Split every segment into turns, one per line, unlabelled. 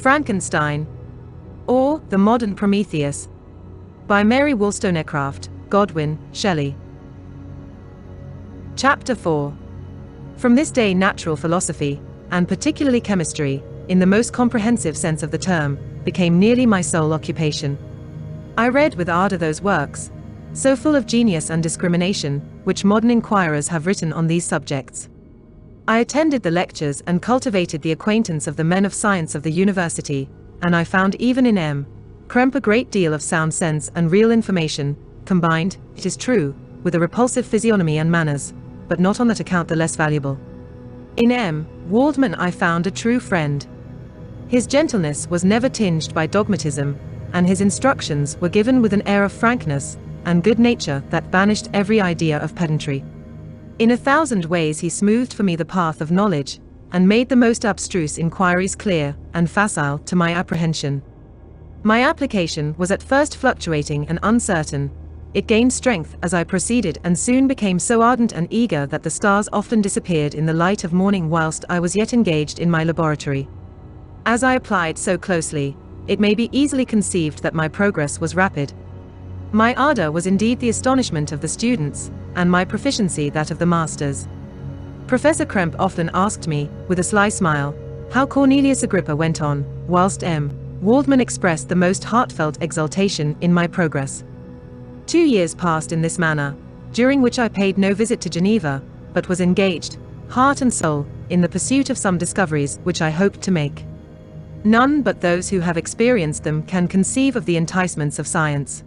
Frankenstein, or The Modern Prometheus, by Mary Wollstonecraft, Godwin, Shelley. Chapter 4. From this day natural philosophy, and particularly chemistry, in the most comprehensive sense of the term, became nearly my sole occupation. I read with ardor those works, so full of genius and discrimination, which modern inquirers have written on these subjects. I attended the lectures and cultivated the acquaintance of the men of science of the university, and I found even in M. Krempe a great deal of sound sense and real information, combined, it is true, with a repulsive physiognomy and manners, but not on that account the less valuable. In M. Waldman I found a true friend. His gentleness was never tinged by dogmatism, and his instructions were given with an air of frankness and good nature that banished every idea of pedantry. In 1,000 ways he smoothed for me the path of knowledge, and made the most abstruse inquiries clear and facile to my apprehension. My application was at first fluctuating and uncertain. It gained strength as I proceeded and soon became so ardent and eager that the stars often disappeared in the light of morning whilst I was yet engaged in my laboratory. As I applied so closely, it may be easily conceived that my progress was rapid. My ardor was indeed the astonishment of the students, and my proficiency that of the masters. Professor Krempe often asked me, with a sly smile, how Cornelius Agrippa went on, whilst M. Waldman expressed the most heartfelt exultation in my progress. 2 years passed in this manner, during which I paid no visit to Geneva, but was engaged, heart and soul, in the pursuit of some discoveries which I hoped to make. None but those who have experienced them can conceive of the enticements of science.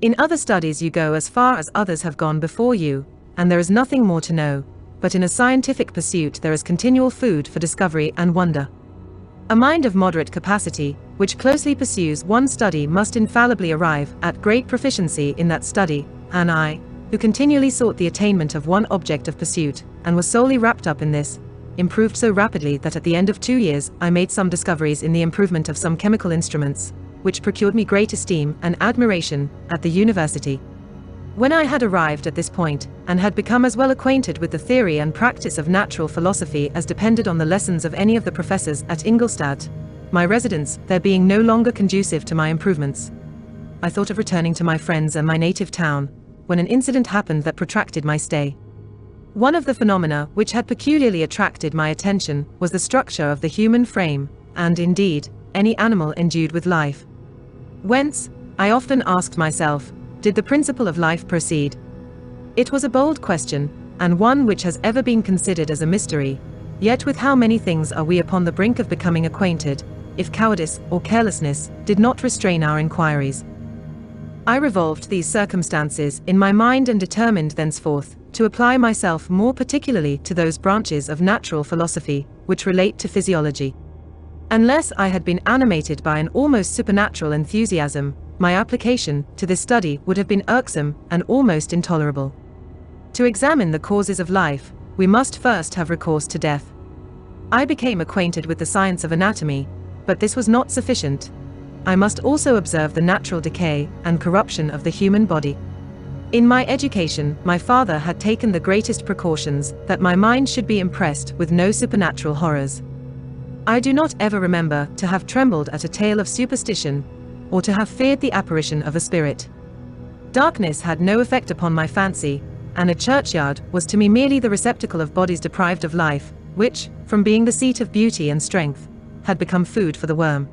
In other studies you go as far as others have gone before you, and there is nothing more to know, but in a scientific pursuit there is continual food for discovery and wonder. A mind of moderate capacity, which closely pursues one study, must infallibly arrive at great proficiency in that study, and I, who continually sought the attainment of one object of pursuit, and was solely wrapped up in this, improved so rapidly that at the end of 2 years I made some discoveries in the improvement of some chemical instruments, which procured me great esteem and admiration at the university. When I had arrived at this point, and had become as well acquainted with the theory and practice of natural philosophy as depended on the lessons of any of the professors at Ingolstadt, my residence there being no longer conducive to my improvements, I thought of returning to my friends and my native town, when an incident happened that protracted my stay. One of the phenomena which had peculiarly attracted my attention was the structure of the human frame, and indeed, any animal endued with life. Whence, I often asked myself, did the principle of life proceed? It was a bold question, and one which has ever been considered as a mystery, yet with how many things are we upon the brink of becoming acquainted, if cowardice or carelessness did not restrain our inquiries. I revolved these circumstances in my mind and determined thenceforth to apply myself more particularly to those branches of natural philosophy which relate to physiology. Unless I had been animated by an almost supernatural enthusiasm, my application to this study would have been irksome and almost intolerable. To examine the causes of life, we must first have recourse to death. I became acquainted with the science of anatomy, but this was not sufficient. I must also observe the natural decay and corruption of the human body. In my education, my father had taken the greatest precautions that my mind should be impressed with no supernatural horrors. I do not ever remember to have trembled at a tale of superstition, or to have feared the apparition of a spirit. Darkness had no effect upon my fancy, and a churchyard was to me merely the receptacle of bodies deprived of life, which, from being the seat of beauty and strength, had become food for the worm.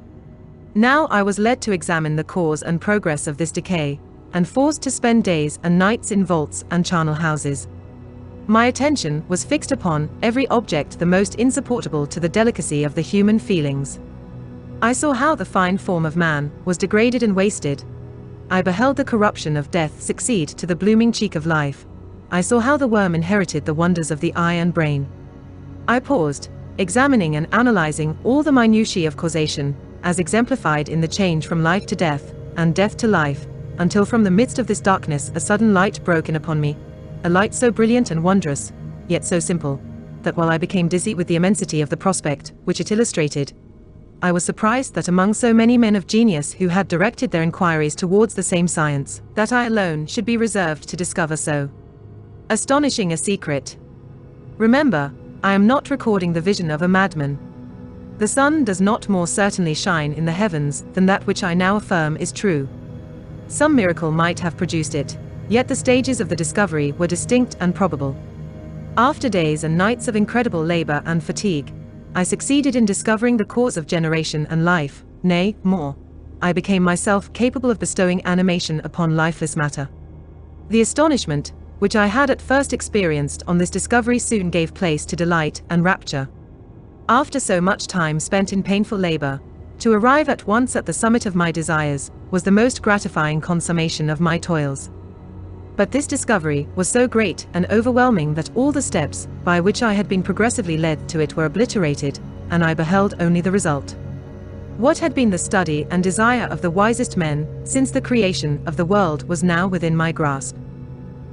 Now I was led to examine the cause and progress of this decay, and forced to spend days and nights in vaults and charnel houses. My attention was fixed upon every object the most insupportable to the delicacy of the human feelings. I saw how the fine form of man was degraded and wasted. I beheld the corruption of death succeed to the blooming cheek of life. I saw how the worm inherited the wonders of the eye and brain. I paused, examining and analyzing all the minutiae of causation, as exemplified in the change from life to death, and death to life, until from the midst of this darkness a sudden light broke in upon me, a light so brilliant and wondrous, yet so simple, that while I became dizzy with the immensity of the prospect which it illustrated, I was surprised that among so many men of genius who had directed their inquiries towards the same science, that I alone should be reserved to discover so astonishing a secret. Remember, I am not recording the vision of a madman. The sun does not more certainly shine in the heavens than that which I now affirm is true. Some miracle might have produced it, yet the stages of the discovery were distinct and probable. After days and nights of incredible labor and fatigue, I succeeded in discovering the cause of generation and life, nay, more. I became myself capable of bestowing animation upon lifeless matter. The astonishment, which I had at first experienced on this discovery, soon gave place to delight and rapture. After so much time spent in painful labor, to arrive at once at the summit of my desires was the most gratifying consummation of my toils. But this discovery was so great and overwhelming that all the steps by which I had been progressively led to it were obliterated, and I beheld only the result. What had been the study and desire of the wisest men since the creation of the world was now within my grasp.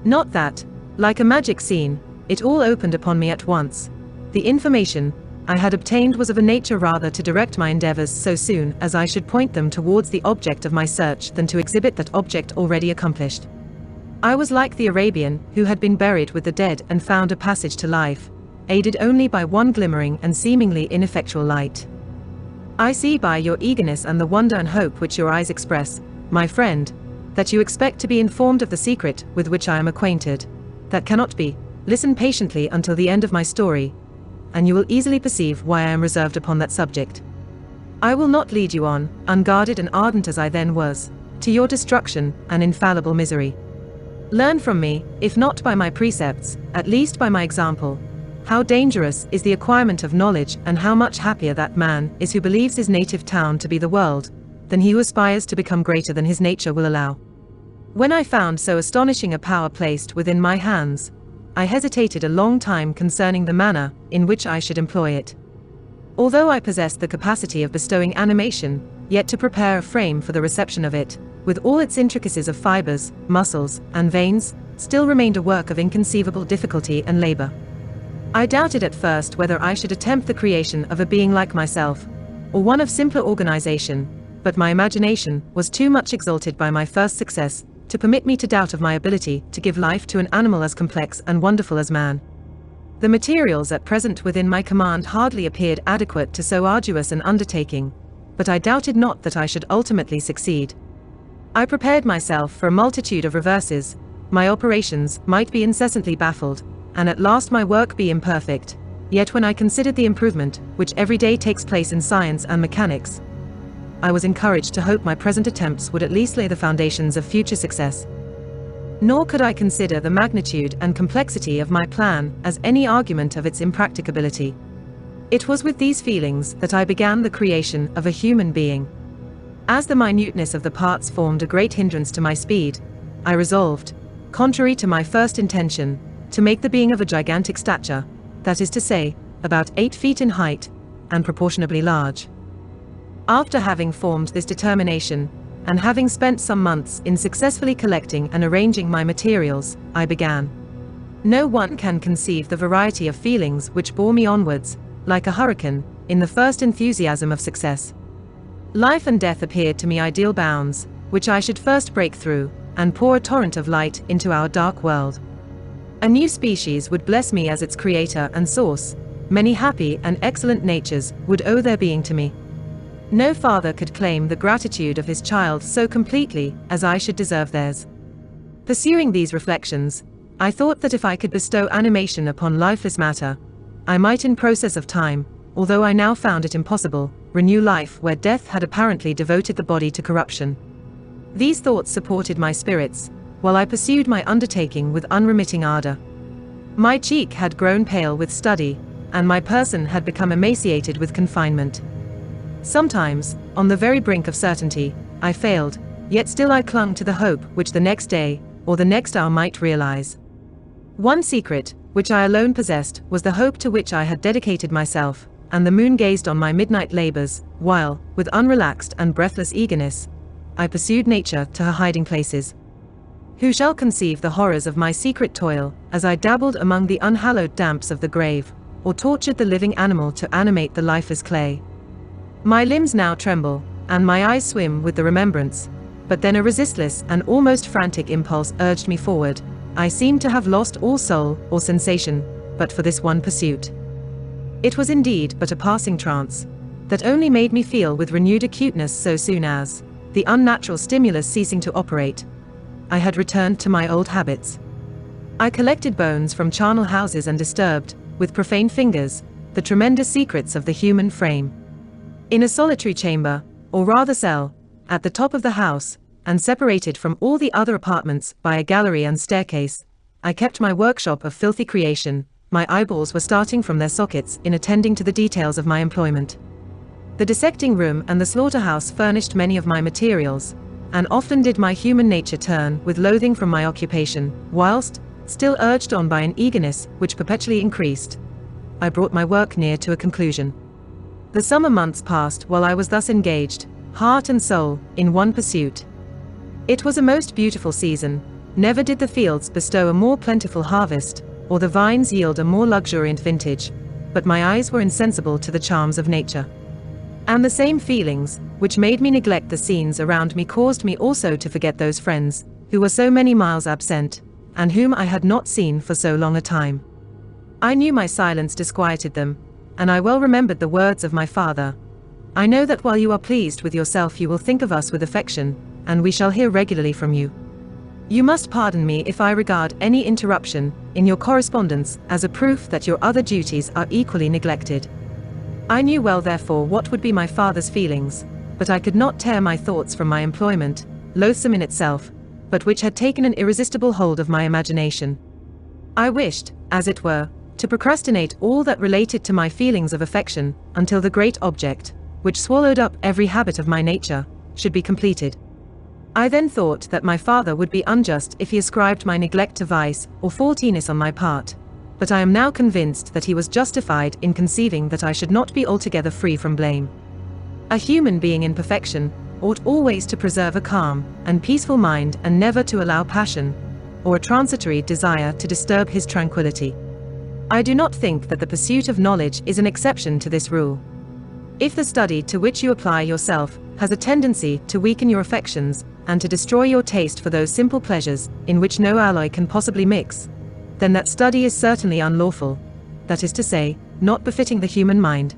Not that, like a magic scene, it all opened upon me at once. The information I had obtained was of a nature rather to direct my endeavors so soon as I should point them towards the object of my search than to exhibit that object already accomplished. I was like the Arabian who had been buried with the dead and found a passage to life, aided only by one glimmering and seemingly ineffectual light. I see by your eagerness and the wonder and hope which your eyes express, my friend, that you expect to be informed of the secret with which I am acquainted. That cannot be. Listen patiently until the end of my story, and you will easily perceive why I am reserved upon that subject. I will not lead you on, unguarded and ardent as I then was, to your destruction and infallible misery. Learn from me, if not by my precepts, at least by my example, how dangerous is the acquirement of knowledge, and how much happier that man is who believes his native town to be the world, than he who aspires to become greater than his nature will allow. When I found so astonishing a power placed within my hands, I hesitated a long time concerning the manner in which I should employ it. Although I possessed the capacity of bestowing animation, yet to prepare a frame for the reception of it, with all its intricacies of fibers, muscles, and veins, still remained a work of inconceivable difficulty and labor. I doubted at first whether I should attempt the creation of a being like myself, or one of simpler organization, but my imagination was too much exalted by my first success to permit me to doubt of my ability to give life to an animal as complex and wonderful as man. The materials at present within my command hardly appeared adequate to so arduous an undertaking, but I doubted not that I should ultimately succeed. I prepared myself for a multitude of reverses. My operations might be incessantly baffled, and at last my work be imperfect. Yet when I considered the improvement which every day takes place in science and mechanics, I was encouraged to hope my present attempts would at least lay the foundations of future success. Nor could I consider the magnitude and complexity of my plan as any argument of its impracticability. It was with these feelings that I began the creation of a human being. As the minuteness of the parts formed a great hindrance to my speed, I resolved, contrary to my first intention, to make the being of a gigantic stature, that is to say, about 8 feet in height, and proportionably large. After having formed this determination, and having spent some months in successfully collecting and arranging my materials, I began. No one can conceive the variety of feelings which bore me onwards, like a hurricane, in the first enthusiasm of success. Life and death appeared to me ideal bounds, which I should first break through, and pour a torrent of light into our dark world. A new species would bless me as its creator and source. Many happy and excellent natures would owe their being to me. No father could claim the gratitude of his child so completely as I should deserve theirs. Pursuing these reflections, I thought that if I could bestow animation upon lifeless matter, I might in process of time, although I now found it impossible, renew life where death had apparently devoted the body to corruption. These thoughts supported my spirits, while I pursued my undertaking with unremitting ardor. My cheek had grown pale with study, and my person had become emaciated with confinement. Sometimes, on the very brink of certainty, I failed, yet still I clung to the hope which the next day, or the next hour might realize. One secret, which I alone possessed, was the hope to which I had dedicated myself, and the moon gazed on my midnight labors, while, with unrelaxed and breathless eagerness, I pursued nature to her hiding places. Who shall conceive the horrors of my secret toil, as I dabbled among the unhallowed damps of the grave, or tortured the living animal to animate the lifeless clay? My limbs now tremble, and my eyes swim with the remembrance, but then a resistless and almost frantic impulse urged me forward. I seemed to have lost all soul or sensation, but for this one pursuit. It was indeed but a passing trance, that only made me feel with renewed acuteness so soon as, the unnatural stimulus ceasing to operate, I had returned to my old habits. I collected bones from charnel houses and disturbed, with profane fingers, the tremendous secrets of the human frame. In a solitary chamber, or rather cell, at the top of the house, and separated from all the other apartments by a gallery and staircase, I kept my workshop of filthy creation. My eyeballs were starting from their sockets in attending to the details of my employment. The dissecting room and the slaughterhouse furnished many of my materials, and often did my human nature turn with loathing from my occupation, whilst, still urged on by an eagerness which perpetually increased, I brought my work near to a conclusion. The summer months passed while I was thus engaged, heart and soul, in one pursuit. It was a most beautiful season. Never did the fields bestow a more plentiful harvest, or the vines yield a more luxuriant vintage, but my eyes were insensible to the charms of nature. And the same feelings, which made me neglect the scenes around me, caused me also to forget those friends, who were so many miles absent, and whom I had not seen for so long a time. I knew my silence disquieted them, and I well remembered the words of my father. I know that while you are pleased with yourself you will think of us with affection, and we shall hear regularly from you. You must pardon me if I regard any interruption in your correspondence as a proof that your other duties are equally neglected. I knew well therefore what would be my father's feelings, but I could not tear my thoughts from my employment, loathsome in itself, but which had taken an irresistible hold of my imagination. I wished, as it were, to procrastinate all that related to my feelings of affection, until the great object, which swallowed up every habit of my nature, should be completed. I then thought that my father would be unjust if he ascribed my neglect to vice or faultiness on my part, but I am now convinced that he was justified in conceiving that I should not be altogether free from blame. A human being in perfection ought always to preserve a calm and peaceful mind, and never to allow passion or a transitory desire to disturb his tranquility. I do not think that the pursuit of knowledge is an exception to this rule. If the study to which you apply yourself has a tendency to weaken your affections, and to destroy your taste for those simple pleasures in which no alloy can possibly mix, then that study is certainly unlawful, that is to say, not befitting the human mind.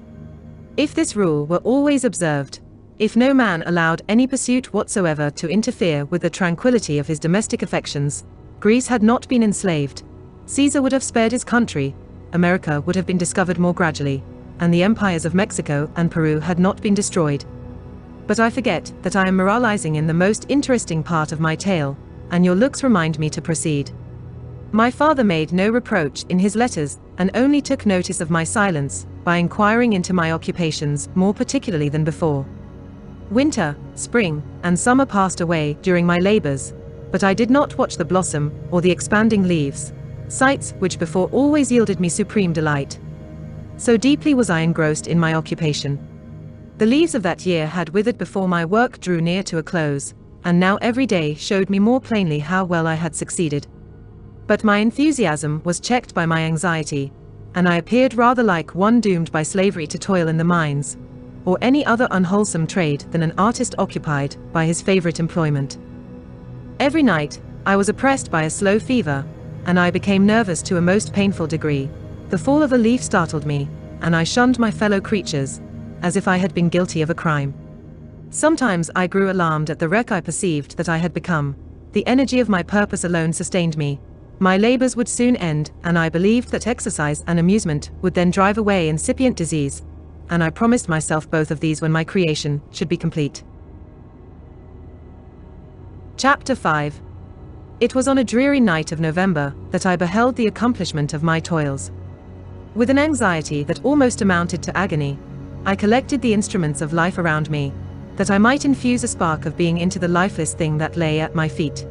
If this rule were always observed, if no man allowed any pursuit whatsoever to interfere with the tranquility of his domestic affections, Greece had not been enslaved, Caesar would have spared his country, America would have been discovered more gradually, and the empires of Mexico and Peru had not been destroyed. But I forget that I am moralizing in the most interesting part of my tale, and your looks remind me to proceed. My father made no reproach in his letters, and only took notice of my silence, by inquiring into my occupations more particularly than before. Winter, spring, and summer passed away during my labors, but I did not watch the blossom or the expanding leaves, sights which before always yielded me supreme delight. So deeply was I engrossed in my occupation. The leaves of that year had withered before my work drew near to a close, and now every day showed me more plainly how well I had succeeded. But my enthusiasm was checked by my anxiety, and I appeared rather like one doomed by slavery to toil in the mines, or any other unwholesome trade, than an artist occupied by his favorite employment. Every night, I was oppressed by a slow fever, and I became nervous to a most painful degree. The fall of a leaf startled me, and I shunned my fellow creatures, as if I had been guilty of a crime. Sometimes I grew alarmed at the wreck I perceived that I had become. The energy of my purpose alone sustained me. My labors would soon end, and I believed that exercise and amusement would then drive away incipient disease, and I promised myself both of these when my creation should be complete. Chapter 5. It was on a dreary night of November that I beheld the accomplishment of my toils. With an anxiety that almost amounted to agony, I collected the instruments of life around me, that I might infuse a spark of being into the lifeless thing that lay at my feet.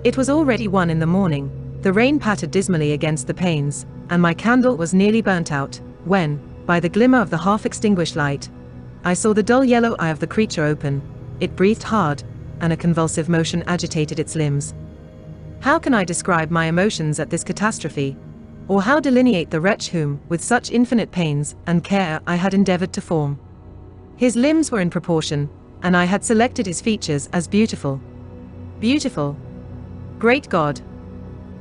It was already 1 in the morning, the rain pattered dismally against the panes, and my candle was nearly burnt out, when, by the glimmer of the half-extinguished light, I saw the dull yellow eye of the creature open. It breathed hard, and a convulsive motion agitated its limbs. How can I describe my emotions at this catastrophe? Or how delineate the wretch whom, with such infinite pains and care, I had endeavored to form? His limbs were in proportion, and I had selected his features as beautiful. Beautiful! Great God!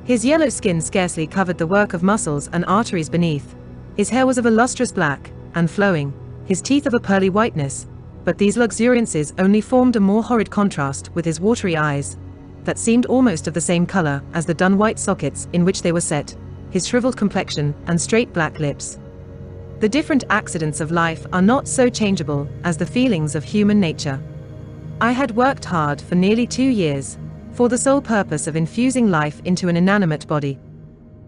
His yellow skin scarcely covered the work of muscles and arteries beneath. His hair was of a lustrous black, and flowing, his teeth of a pearly whiteness, but these luxuriances only formed a more horrid contrast with his watery eyes, that seemed almost of the same color as the dun white sockets in which they were set, his shriveled complexion and straight black lips. The different accidents of life are not so changeable as the feelings of human nature. I had worked hard for nearly 2 years, for the sole purpose of infusing life into an inanimate body.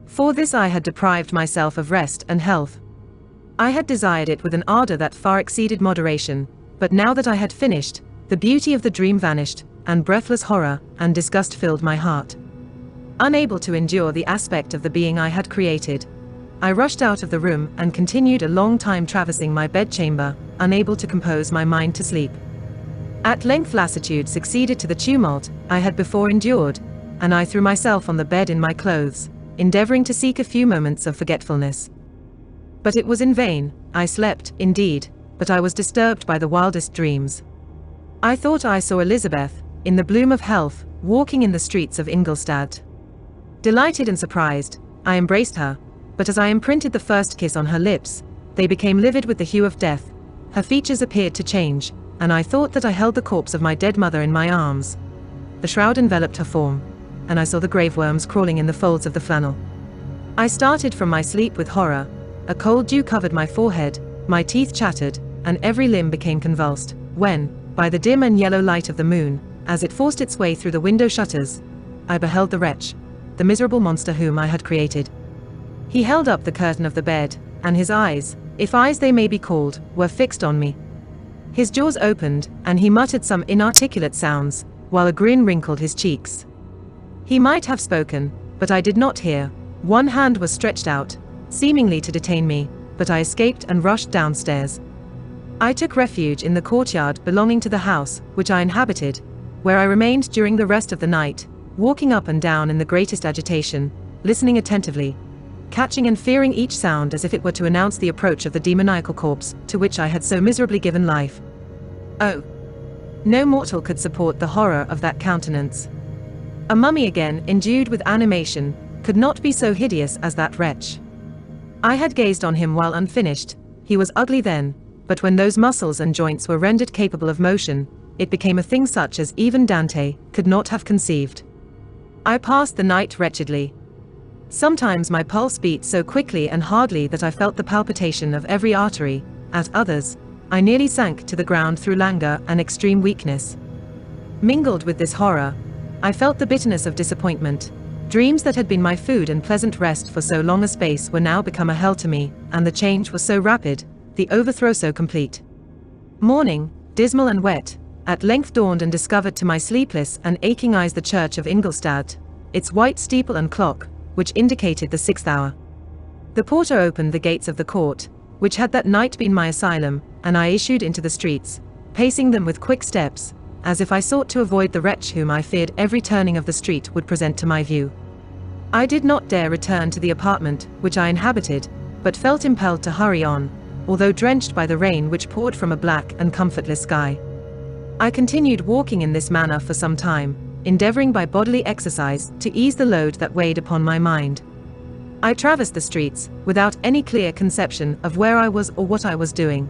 For this I had deprived myself of rest and health. I had desired it with an ardor that far exceeded moderation, but now that I had finished, the beauty of the dream vanished, and breathless horror and disgust filled my heart. Unable to endure the aspect of the being I had created, I rushed out of the room and continued a long time traversing my bedchamber, unable to compose my mind to sleep. At length lassitude succeeded to the tumult I had before endured, and I threw myself on the bed in my clothes, endeavoring to seek a few moments of forgetfulness. But it was in vain. I slept, indeed, but I was disturbed by the wildest dreams. I thought I saw Elizabeth, in the bloom of health, walking in the streets of Ingolstadt. Delighted and surprised, I embraced her, but as I imprinted the first kiss on her lips, they became livid with the hue of death, her features appeared to change, and I thought that I held the corpse of my dead mother in my arms. The shroud enveloped her form, and I saw the grave worms crawling in the folds of the flannel. I started from my sleep with horror, a cold dew covered my forehead, my teeth chattered, and every limb became convulsed, when, by the dim and yellow light of the moon, as it forced its way through the window shutters, I beheld the wretch, the miserable monster whom I had created. He held up the curtain of the bed, and his eyes, if eyes they may be called, were fixed on me. His jaws opened, and he muttered some inarticulate sounds, while a grin wrinkled his cheeks. He might have spoken, but I did not hear. One hand was stretched out, seemingly to detain me, but I escaped and rushed downstairs. I took refuge in the courtyard belonging to the house which I inhabited, where I remained during the rest of the night, walking up and down in the greatest agitation, listening attentively, catching and fearing each sound as if it were to announce the approach of the demoniacal corpse to which I had so miserably given life. Oh! No mortal could support the horror of that countenance. A mummy again, endued with animation, could not be so hideous as that wretch. I had gazed on him while unfinished. He was ugly then, but when those muscles and joints were rendered capable of motion, it became a thing such as even Dante could not have conceived. I passed the night wretchedly. Sometimes my pulse beat so quickly and hardly that I felt the palpitation of every artery. At others, I nearly sank to the ground through languor and extreme weakness. Mingled with this horror, I felt the bitterness of disappointment. Dreams that had been my food and pleasant rest for so long a space were now become a hell to me, and the change was so rapid, the overthrow so complete. Morning, dismal and wet, at length dawned and discovered to my sleepless and aching eyes the church of Ingolstadt, its white steeple and clock, which indicated the 6th hour. The porter opened the gates of the court, which had that night been my asylum, and I issued into the streets, pacing them with quick steps, as if I sought to avoid the wretch whom I feared every turning of the street would present to my view. I did not dare return to the apartment which I inhabited, but felt impelled to hurry on, although drenched by the rain which poured from a black and comfortless sky. I continued walking in this manner for some time, endeavoring by bodily exercise to ease the load that weighed upon my mind. I traversed the streets, without any clear conception of where I was or what I was doing.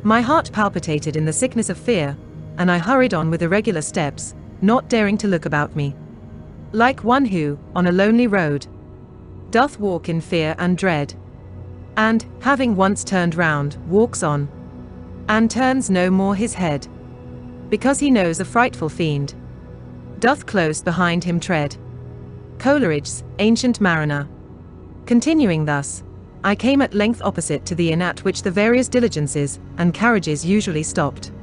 My heart palpitated in the sickness of fear, and I hurried on with irregular steps, not daring to look about me. Like one who, on a lonely road, doth walk in fear and dread, and, having once turned round, walks on, and turns no more his head, because he knows a frightful fiend doth close behind him tread. Coleridge's Ancient Mariner. Continuing thus, I came at length opposite to the inn at which the various diligences and carriages usually stopped.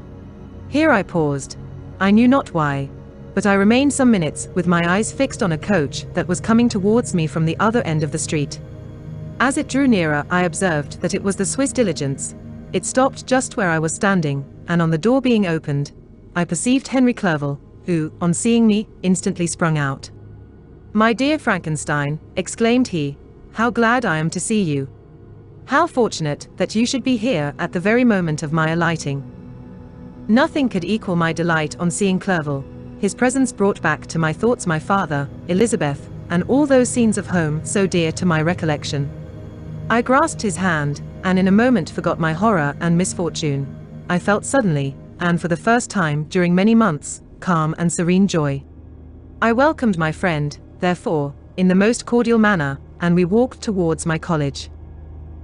Here I paused. I knew not why, but I remained some minutes with my eyes fixed on a coach that was coming towards me from the other end of the street. As it drew nearer, I observed that it was the Swiss diligence. It stopped just where I was standing, and on the door being opened, I perceived Henry Clerval, who, on seeing me, instantly sprung out. "My dear Frankenstein," exclaimed he, "how glad I am to see you! How fortunate that you should be here at the very moment of my alighting!" Nothing could equal my delight on seeing Clerval. His presence brought back to my thoughts my father, Elizabeth, and all those scenes of home so dear to my recollection. I grasped his hand, and in a moment forgot my horror and misfortune. I felt suddenly, and for the first time during many months, calm and serene joy. I welcomed my friend, therefore, in the most cordial manner, and we walked towards my college.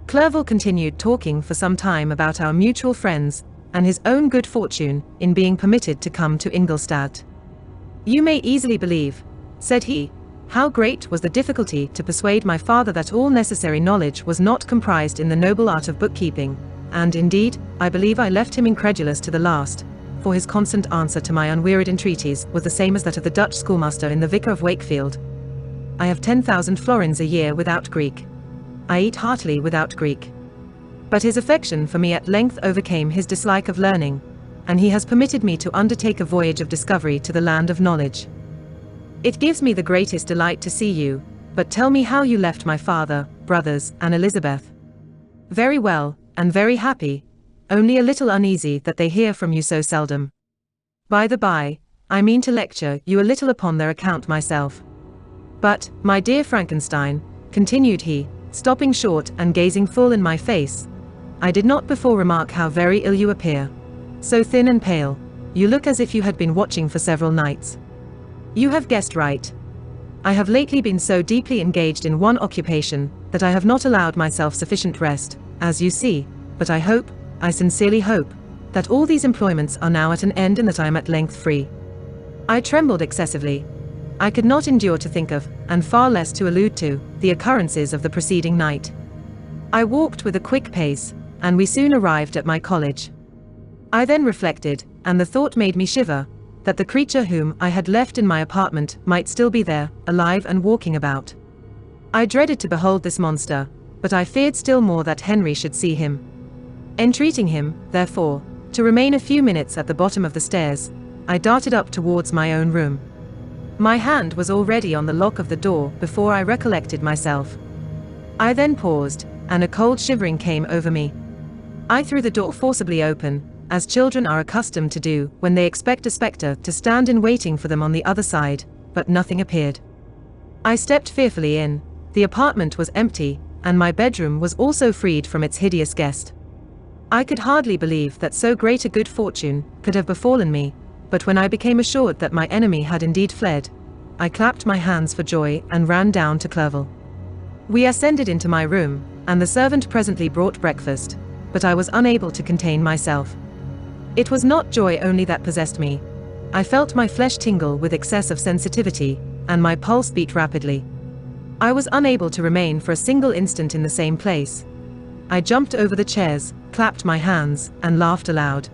Clerval continued talking for some time about our mutual friends, and his own good fortune in being permitted to come to Ingolstadt. "You may easily believe," said he, "how great was the difficulty to persuade my father that all necessary knowledge was not comprised in the noble art of bookkeeping, and indeed, I believe I left him incredulous to the last, for his constant answer to my unwearied entreaties was the same as that of the Dutch schoolmaster in the Vicar of Wakefield. I have 10,000 florins a year without Greek. I eat heartily without Greek." But his affection for me at length overcame his dislike of learning, and he has permitted me to undertake a voyage of discovery to the land of knowledge. It gives me the greatest delight to see you, but tell me how you left my father, brothers, and Elizabeth. "Very well, and very happy, only a little uneasy that they hear from you so seldom. By the by, I mean to lecture you a little upon their account myself. But, my dear Frankenstein," continued he, stopping short and gazing full in my face, "I did not before remark how very ill you appear. So thin and pale, you look as if you had been watching for several nights. You have guessed right. I have lately been so deeply engaged in one occupation, that I have not allowed myself sufficient rest, as you see, but I hope, I sincerely hope, that all these employments are now at an end and that I am at length free." I trembled excessively. I could not endure to think of, and far less to allude to, the occurrences of the preceding night. I walked with a quick pace, and we soon arrived at my college. I then reflected, and the thought made me shiver, that the creature whom I had left in my apartment might still be there, alive and walking about. I dreaded to behold this monster, but I feared still more that Henry should see him. Entreating him, therefore, to remain a few minutes at the bottom of the stairs, I darted up towards my own room. My hand was already on the lock of the door before I recollected myself. I then paused, and a cold shivering came over me. I threw the door forcibly open, as children are accustomed to do when they expect a spectre to stand in waiting for them on the other side, but nothing appeared. I stepped fearfully in. The apartment was empty, and my bedroom was also freed from its hideous guest. I could hardly believe that so great a good fortune could have befallen me, but when I became assured that my enemy had indeed fled, I clapped my hands for joy and ran down to Clerval. We ascended into my room, and the servant presently brought breakfast, but I was unable to contain myself. It was not joy only that possessed me. I felt my flesh tingle with excess of sensitivity, and my pulse beat rapidly. I was unable to remain for a single instant in the same place. I jumped over the chairs, clapped my hands, and laughed aloud.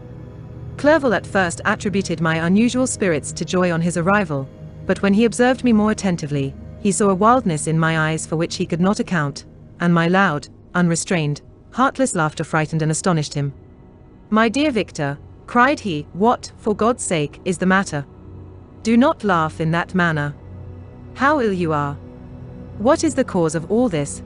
Clerval at first attributed my unusual spirits to joy on his arrival, but when he observed me more attentively, he saw a wildness in my eyes for which he could not account, and my loud, unrestrained, heartless laughter frightened and astonished him. "My dear Victor," cried he, "what, for God's sake, is the matter? Do not laugh in that manner. How ill you are! What is the cause of all this?"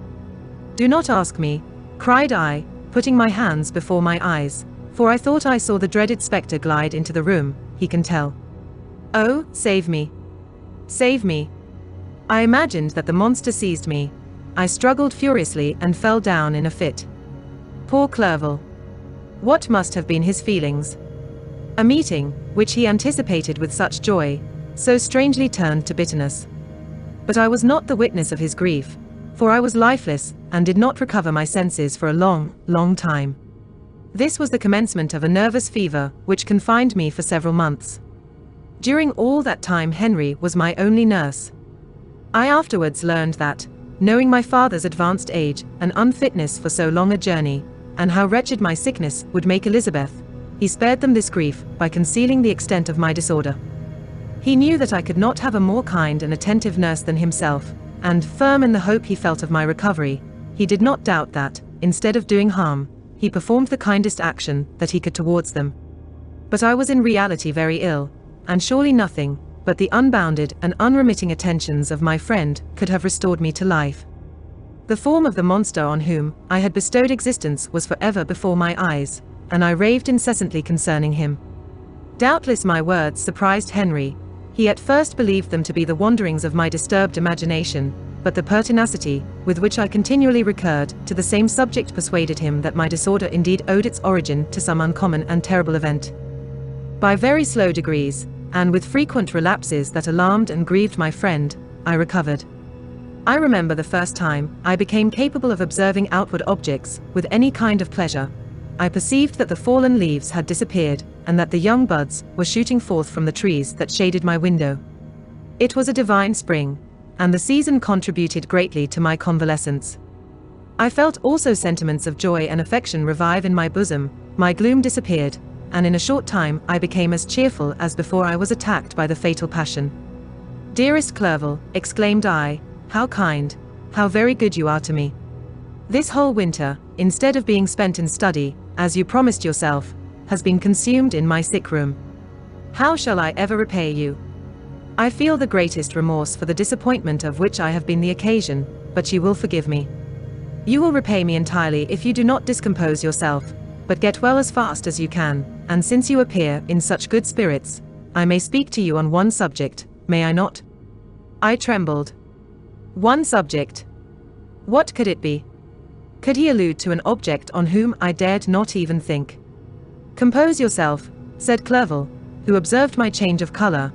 "Do not ask me," cried I, putting my hands before my eyes, for I thought I saw the dreaded spectre glide into the room. "He can tell. Oh, save me! Save me!" I imagined that the monster seized me. I struggled furiously and fell down in a fit. Poor Clerval! What must have been his feelings? A meeting, which he anticipated with such joy, so strangely turned to bitterness. But I was not the witness of his grief, for I was lifeless, and did not recover my senses for a long, long time. This was the commencement of a nervous fever, which confined me for several months. During all that time Henry was my only nurse. I afterwards learned that, knowing my father's advanced age and unfitness for so long a journey, and how wretched my sickness would make Elizabeth, he spared them this grief by concealing the extent of my disorder. He knew that I could not have a more kind and attentive nurse than himself, and, firm in the hope he felt of my recovery, he did not doubt that, instead of doing harm, he performed the kindest action that he could towards them. But I was in reality very ill, and surely nothing but the unbounded and unremitting attentions of my friend could have restored me to life. The form of the monster on whom I had bestowed existence was forever before my eyes, and I raved incessantly concerning him. Doubtless my words surprised Henry. He at first believed them to be the wanderings of my disturbed imagination, but the pertinacity with which I continually recurred to the same subject persuaded him that my disorder indeed owed its origin to some uncommon and terrible event. By very slow degrees, and with frequent relapses that alarmed and grieved my friend, I recovered. I remember the first time I became capable of observing outward objects with any kind of pleasure. I perceived that the fallen leaves had disappeared, and that the young buds were shooting forth from the trees that shaded my window. It was a divine spring, and the season contributed greatly to my convalescence. I felt also sentiments of joy and affection revive in my bosom, my gloom disappeared, and in a short time I became as cheerful as before I was attacked by the fatal passion. "Dearest Clerval," exclaimed I, "how kind, how very good you are to me. This whole winter, instead of being spent in study, as you promised yourself, has been consumed in my sick room. How shall I ever repay you? I feel the greatest remorse for the disappointment of which I have been the occasion, but you will forgive me. You will repay me entirely if you do not discompose yourself, but get well as fast as you can, and since you appear in such good spirits, I may speak to you on one subject, may I not?" I trembled. One subject? What could it be? Could he allude to an object on whom I dared not even think? "Compose yourself," said Clerval, who observed my change of color.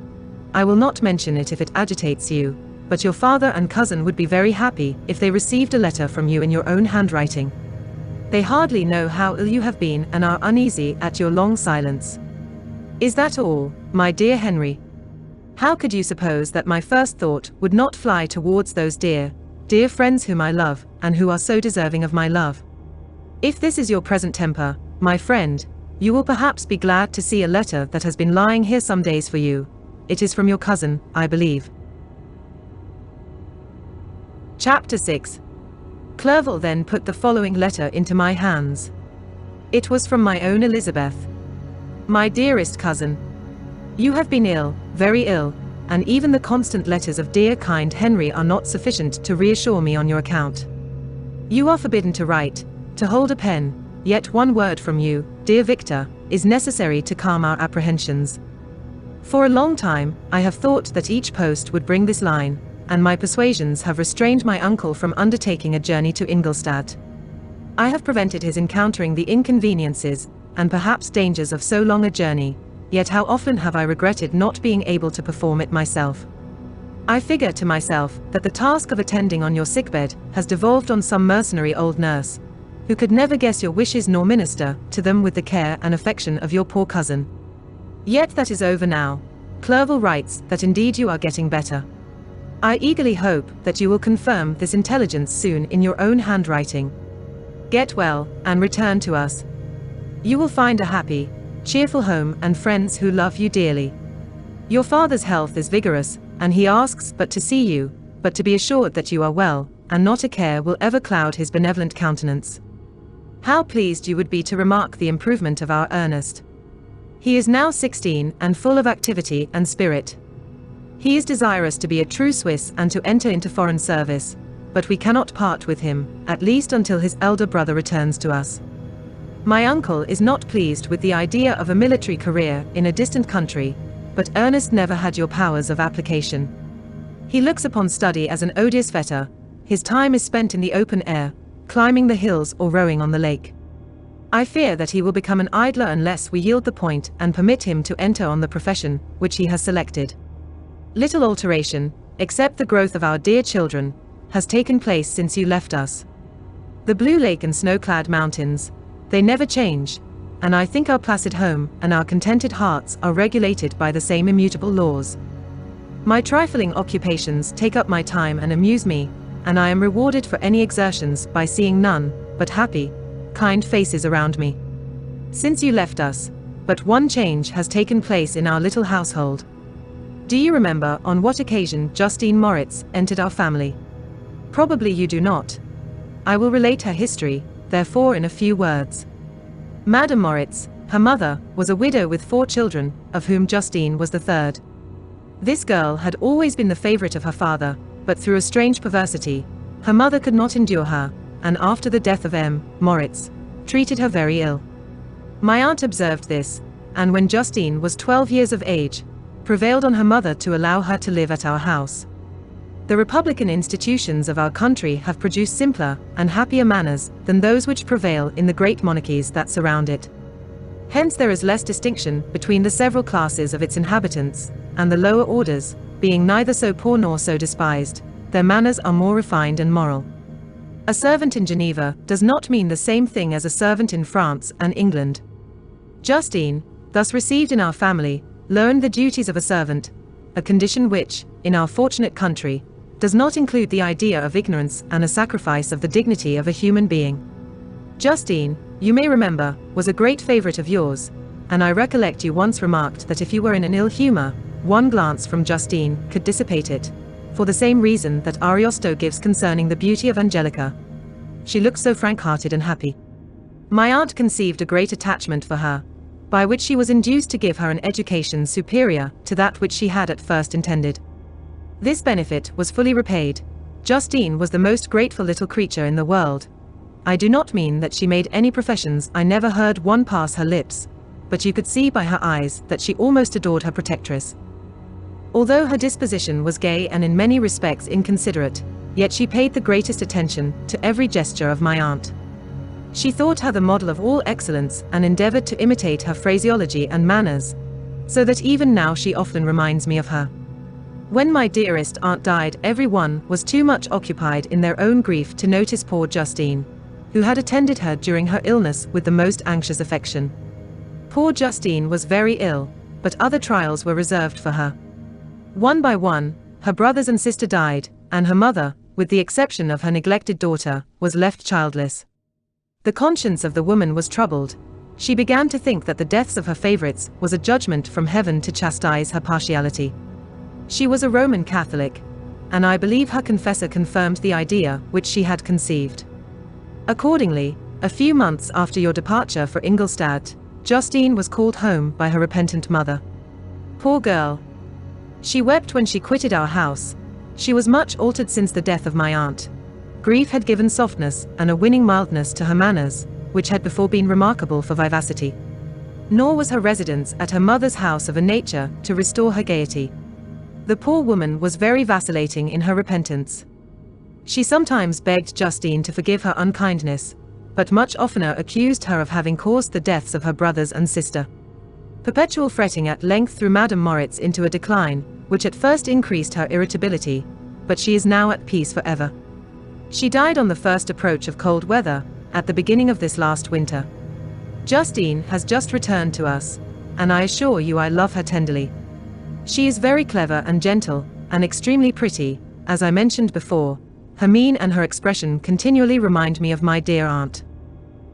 "I will not mention it if it agitates you, but your father and cousin would be very happy if they received a letter from you in your own handwriting. They hardly know how ill you have been and are uneasy at your long silence. Is that all, my dear Henry? How could you suppose that my first thought would not fly towards those dear, dear friends whom I love, and who are so deserving of my love? If this is your present temper, my friend, you will perhaps be glad to see a letter that has been lying here some days for you. It is from your cousin, I believe." Chapter 6. Clerval then put the following letter into my hands. It was from my own Elizabeth. "My dearest cousin, you have been ill, very ill, and even the constant letters of dear kind Henry are not sufficient to reassure me on your account. You are forbidden to write, to hold a pen, yet one word from you, dear Victor, is necessary to calm our apprehensions. For a long time, I have thought that each post would bring this line, and my persuasions have restrained my uncle from undertaking a journey to Ingolstadt. I have prevented his encountering the inconveniences, and perhaps dangers of so long a journey, yet how often have I regretted not being able to perform it myself. I figure to myself that the task of attending on your sickbed has devolved on some mercenary old nurse, who could never guess your wishes nor minister to them with the care and affection of your poor cousin. Yet that is over now. Clerval writes that indeed you are getting better. I eagerly hope that you will confirm this intelligence soon in your own handwriting. Get well, and return to us. You will find a happy, cheerful home and friends who love you dearly. Your father's health is vigorous, and he asks but to see you, but to be assured that you are well, and not a care will ever cloud his benevolent countenance. How pleased you would be to remark the improvement of our Ernest. He is now 16 and full of activity and spirit. He is desirous to be a true Swiss and to enter into foreign service, but we cannot part with him, at least until his elder brother returns to us. My uncle is not pleased with the idea of a military career in a distant country, but Ernest never had your powers of application. He looks upon study as an odious fetter. His time is spent in the open air, climbing the hills or rowing on the lake. I fear that he will become an idler unless we yield the point and permit him to enter on the profession which he has selected. Little alteration, except the growth of our dear children, has taken place since you left us. The blue lake and snow-clad mountains, they never change, and I think our placid home and our contented hearts are regulated by the same immutable laws. My trifling occupations take up my time and amuse me, and I am rewarded for any exertions by seeing none but happy, kind faces around me. Since you left us, but one change has taken place in our little household. Do you remember on what occasion Justine Moritz entered our family? Probably you do not. I will relate her history, therefore, in a few words. Madame Moritz, her mother, was a widow with 4 children, of whom Justine was the third. This girl had always been the favorite of her father, but through a strange perversity, her mother could not endure her, and after the death of M. Moritz, treated her very ill. My aunt observed this, and when Justine was 12 years of age, prevailed on her mother to allow her to live at our house. The republican institutions of our country have produced simpler and happier manners than those which prevail in the great monarchies that surround it. Hence there is less distinction between the several classes of its inhabitants, and the lower orders, being neither so poor nor so despised, their manners are more refined and moral. A servant in Geneva does not mean the same thing as a servant in France and England. Justine, thus received in our family, learned the duties of a servant, a condition which, in our fortunate country, does not include the idea of ignorance and a sacrifice of the dignity of a human being. Justine, you may remember, was a great favorite of yours, and I recollect you once remarked that if you were in an ill humor, one glance from Justine could dissipate it, for the same reason that Ariosto gives concerning the beauty of Angelica. She looked so frank-hearted and happy. My aunt conceived a great attachment for her, by which she was induced to give her an education superior to that which she had at first intended. This benefit was fully repaid. Justine was the most grateful little creature in the world. I do not mean that she made any professions, I never heard one pass her lips, but you could see by her eyes that she almost adored her protectress. Although her disposition was gay and in many respects inconsiderate, yet she paid the greatest attention to every gesture of my aunt. She thought her the model of all excellence and endeavored to imitate her phraseology and manners, so that even now she often reminds me of her. When my dearest aunt died, everyone was too much occupied in their own grief to notice poor Justine, who had attended her during her illness with the most anxious affection. Poor Justine was very ill, but other trials were reserved for her. One by one, her brothers and sister died, and her mother, with the exception of her neglected daughter, was left childless. The conscience of the woman was troubled. She began to think that the deaths of her favorites was a judgment from heaven to chastise her partiality. She was a Roman Catholic, and I believe her confessor confirmed the idea which she had conceived. Accordingly, a few months after your departure for Ingolstadt, Justine was called home by her repentant mother. Poor girl! She wept when she quitted our house. She was much altered since the death of my aunt. Grief had given softness and a winning mildness to her manners, which had before been remarkable for vivacity. Nor was her residence at her mother's house of a nature to restore her gaiety. The poor woman was very vacillating in her repentance. She sometimes begged Justine to forgive her unkindness, but much oftener accused her of having caused the deaths of her brothers and sister. Perpetual fretting at length threw Madame Moritz into a decline, which at first increased her irritability, but she is now at peace forever. She died on the first approach of cold weather, at the beginning of this last winter. Justine has just returned to us, and I assure you I love her tenderly. She is very clever and gentle, and extremely pretty, as I mentioned before. Her mien and her expression continually remind me of my dear aunt.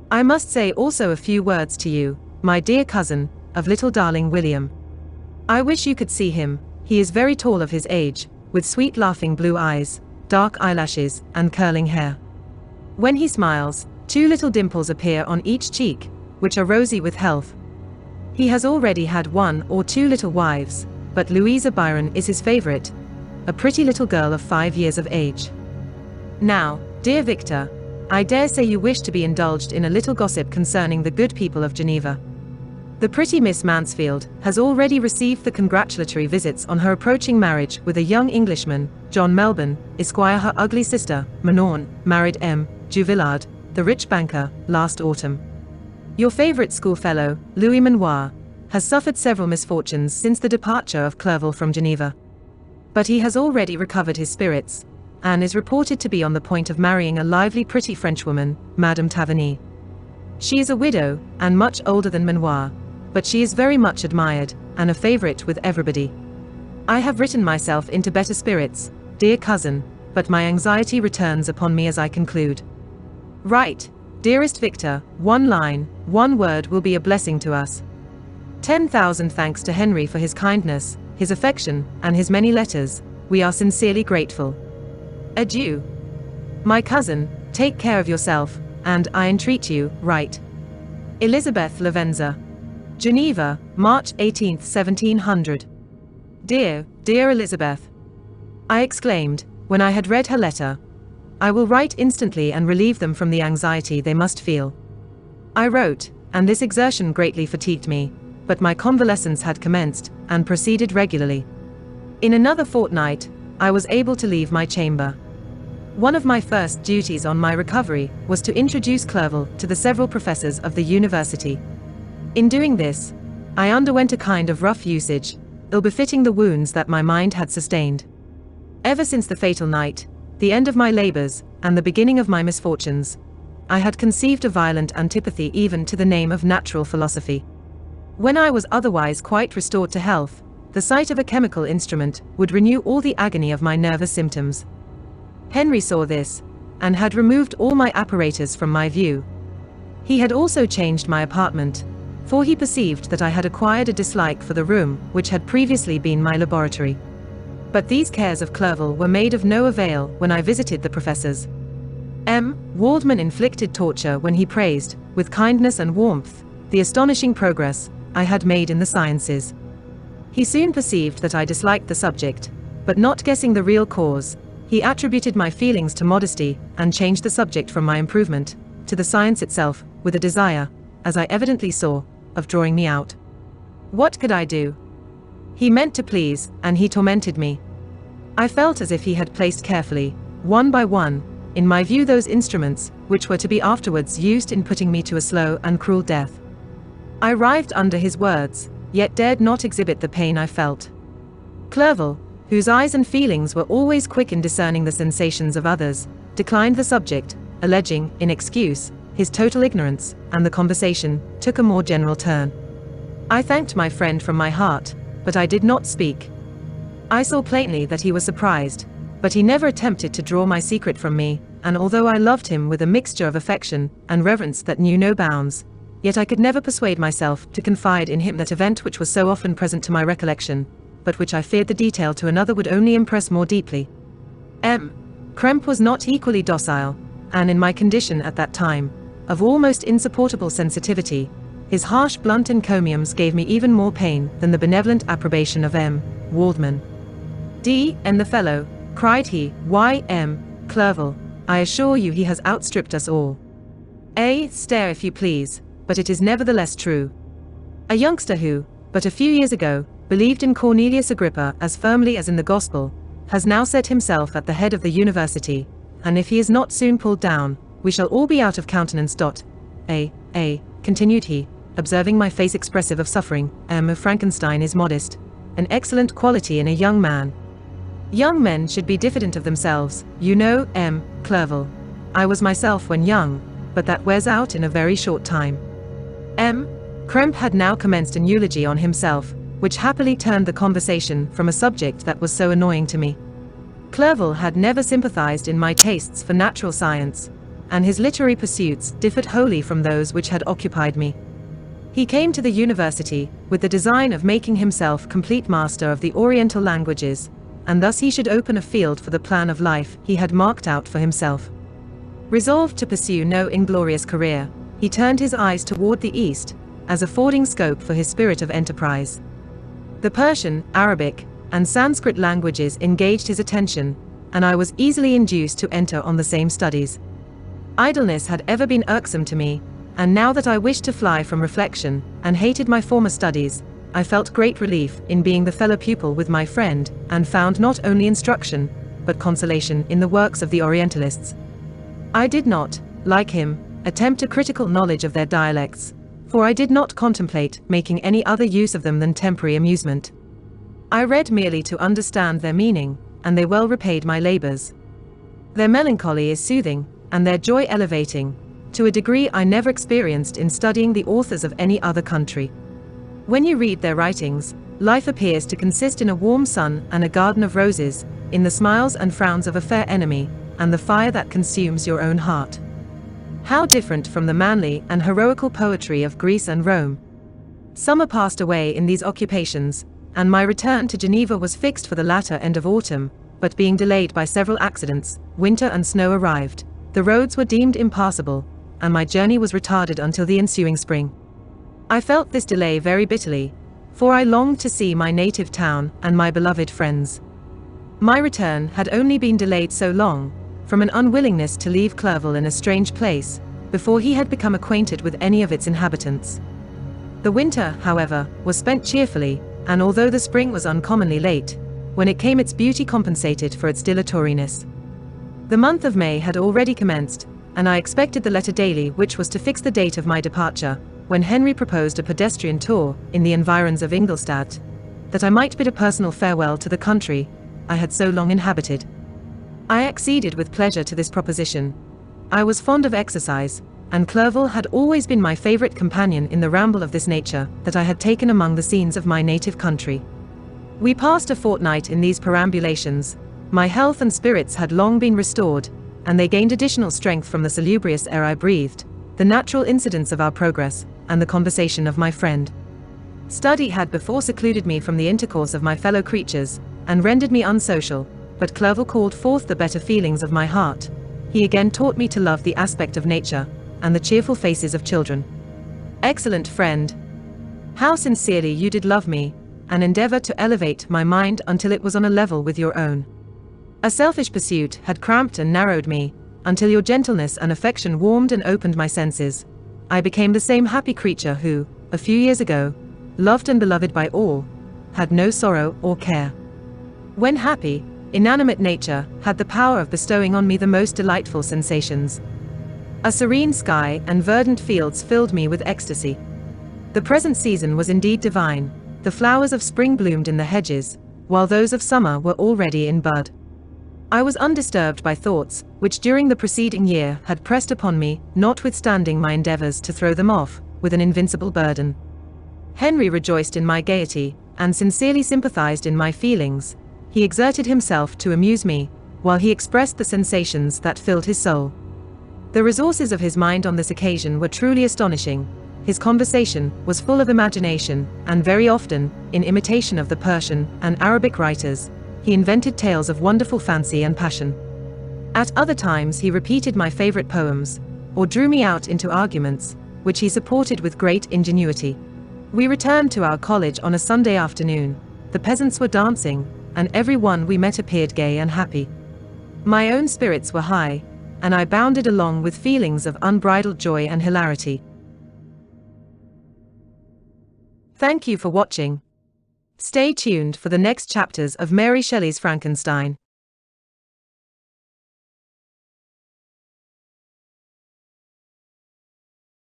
I must say also a few words to you, my dear cousin, of little darling William. I wish you could see him. He is very tall of his age, with sweet laughing blue eyes, dark eyelashes, and curling hair. When he smiles, two little dimples appear on each cheek, which are rosy with health. He has already had one or two little wives, but Louisa Byron is his favorite, a pretty little girl of 5 years of age. Now, dear Victor, I dare say you wish to be indulged in a little gossip concerning the good people of Geneva. The pretty Miss Mansfield has already received the congratulatory visits on her approaching marriage with a young Englishman, John Melbourne, Esquire. Her ugly sister, Manon, married M. Juvillard, the rich banker, last autumn. Your favorite schoolfellow, Louis Manoir, has suffered several misfortunes since the departure of Clerval from Geneva. But he has already recovered his spirits, and is reported to be on the point of marrying a lively pretty Frenchwoman, Madame Taverny. She is a widow, and much older than Manoir, but she is very much admired, and a favorite with everybody. I have written myself into better spirits, dear cousin, but my anxiety returns upon me as I conclude. Write, dearest Victor, one line, one word will be a blessing to us. 10,000 thanks to Henry for his kindness, his affection, and his many letters. We are sincerely grateful. Adieu. My cousin, take care of yourself, and I entreat you, write. Elizabeth Lavenza. Geneva, March 18, 1700. Dear, dear Elizabeth, I exclaimed, when I had read her letter, I will write instantly and relieve them from the anxiety they must feel. I wrote, and this exertion greatly fatigued me, but my convalescence had commenced, and proceeded regularly. In another fortnight, I was able to leave my chamber. One of my first duties on my recovery was to introduce Clerval to the several professors of the university. In doing this, I underwent a kind of rough usage, ill-befitting the wounds that my mind had sustained. Ever since the fatal night, the end of my labors, and the beginning of my misfortunes, I had conceived a violent antipathy even to the name of natural philosophy. When I was otherwise quite restored to health, the sight of a chemical instrument would renew all the agony of my nervous symptoms. Henry saw this, and had removed all my apparatus from my view. He had also changed my apartment, for he perceived that I had acquired a dislike for the room which had previously been my laboratory. But these cares of Clerval were made of no avail when I visited the professors. Waldman inflicted torture when he praised, with kindness and warmth, the astonishing progress I had made in the sciences. He soon perceived that I disliked the subject, but not guessing the real cause, he attributed my feelings to modesty and changed the subject from my improvement to the science itself, with a desire, as I evidently saw, of drawing me out. What could I do? He meant to please, and he tormented me. I felt as if he had placed carefully, one by one, in my view those instruments which were to be afterwards used in putting me to a slow and cruel death. I writhed under his words, yet dared not exhibit the pain I felt. Clerval, whose eyes and feelings were always quick in discerning the sensations of others, declined the subject, alleging, in excuse, his total ignorance, and the conversation took a more general turn. I thanked my friend from my heart, but I did not speak. I saw plainly that he was surprised, but he never attempted to draw my secret from me, and although I loved him with a mixture of affection and reverence that knew no bounds, yet I could never persuade myself to confide in him that event which was so often present to my recollection, but which I feared the detail to another would only impress more deeply. Krempe was not equally docile, and in my condition at that time, of almost insupportable sensitivity, his harsh blunt encomiums gave me even more pain than the benevolent approbation of Waldman. The fellow, cried he, why, Clerval, I assure you he has outstripped us all. Stare if you please, but it is nevertheless true. A youngster who, but a few years ago, believed in Cornelius Agrippa as firmly as in the gospel, has now set himself at the head of the university, and if he is not soon pulled down, we shall all be out of countenance. Continued he, observing my face expressive of suffering, Frankenstein is modest, an excellent quality in a young man. Young men should be diffident of themselves, you know, Clerval. I was myself when young, but that wears out in a very short time. Krempe had now commenced an eulogy on himself, which happily turned the conversation from a subject that was so annoying to me. Clerval had never sympathized in my tastes for natural science, and his literary pursuits differed wholly from those which had occupied me. He came to the university with the design of making himself complete master of the Oriental languages, and thus he should open a field for the plan of life he had marked out for himself. Resolved to pursue no inglorious career, he turned his eyes toward the east, as affording scope for his spirit of enterprise. The Persian, Arabic, and Sanskrit languages engaged his attention, and I was easily induced to enter on the same studies. Idleness had ever been irksome to me, and now that I wished to fly from reflection, and hated my former studies, I felt great relief in being the fellow pupil with my friend, and found not only instruction, but consolation in the works of the Orientalists. I did not, like him, attempt a critical knowledge of their dialects, for I did not contemplate making any other use of them than temporary amusement. I read merely to understand their meaning, and they well repaid my labors. Their melancholy is soothing, and their joy elevating, to a degree I never experienced in studying the authors of any other country. When you read their writings, life appears to consist in a warm sun and a garden of roses, in the smiles and frowns of a fair enemy, and the fire that consumes your own heart. How different from the manly and heroical poetry of Greece and Rome! Summer passed away in these occupations, and my return to Geneva was fixed for the latter end of autumn, but being delayed by several accidents, winter and snow arrived, the roads were deemed impassable, and my journey was retarded until the ensuing spring. I felt this delay very bitterly, for I longed to see my native town and my beloved friends. My return had only been delayed so long, from an unwillingness to leave Clerval in a strange place, before he had become acquainted with any of its inhabitants. The winter, however, was spent cheerfully, and although the spring was uncommonly late, when it came its beauty compensated for its dilatoriness. The month of May had already commenced, and I expected the letter daily which was to fix the date of my departure, when Henry proposed a pedestrian tour in the environs of Ingolstadt, that I might bid a personal farewell to the country I had so long inhabited. I acceded with pleasure to this proposition. I was fond of exercise, and Clerval had always been my favorite companion in the ramble of this nature that I had taken among the scenes of my native country. We passed a fortnight in these perambulations. My health and spirits had long been restored, and they gained additional strength from the salubrious air I breathed, the natural incidents of our progress, and the conversation of my friend. Study had before secluded me from the intercourse of my fellow creatures, and rendered me unsocial, but Clerval called forth the better feelings of my heart. He again taught me to love the aspect of nature, and the cheerful faces of children. Excellent friend! How sincerely you did love me, and endeavor to elevate my mind until it was on a level with your own. A selfish pursuit had cramped and narrowed me, until your gentleness and affection warmed and opened my senses. I became the same happy creature who, a few years ago, loved and beloved by all, had no sorrow or care. When happy, inanimate nature had the power of bestowing on me the most delightful sensations. A serene sky and verdant fields filled me with ecstasy. The present season was indeed divine. The flowers of spring bloomed in the hedges, while those of summer were already in bud. I was undisturbed by thoughts which during the preceding year had pressed upon me, notwithstanding my endeavors to throw them off with an invincible burden. Henry rejoiced in my gaiety, and sincerely sympathized in my feelings. He exerted himself to amuse me, while he expressed the sensations that filled his soul. The resources of his mind on this occasion were truly astonishing. His conversation was full of imagination, and very often, in imitation of the Persian and Arabic writers, he invented tales of wonderful fancy and passion. At other times he repeated my favorite poems, or drew me out into arguments, which he supported with great ingenuity. We returned to our college on a Sunday afternoon. The peasants were dancing, and every one we met appeared gay and happy. My own spirits were high, and I bounded along with feelings of unbridled joy and hilarity. Thank you for watching. Stay tuned for the next chapters of Mary Shelley's Frankenstein.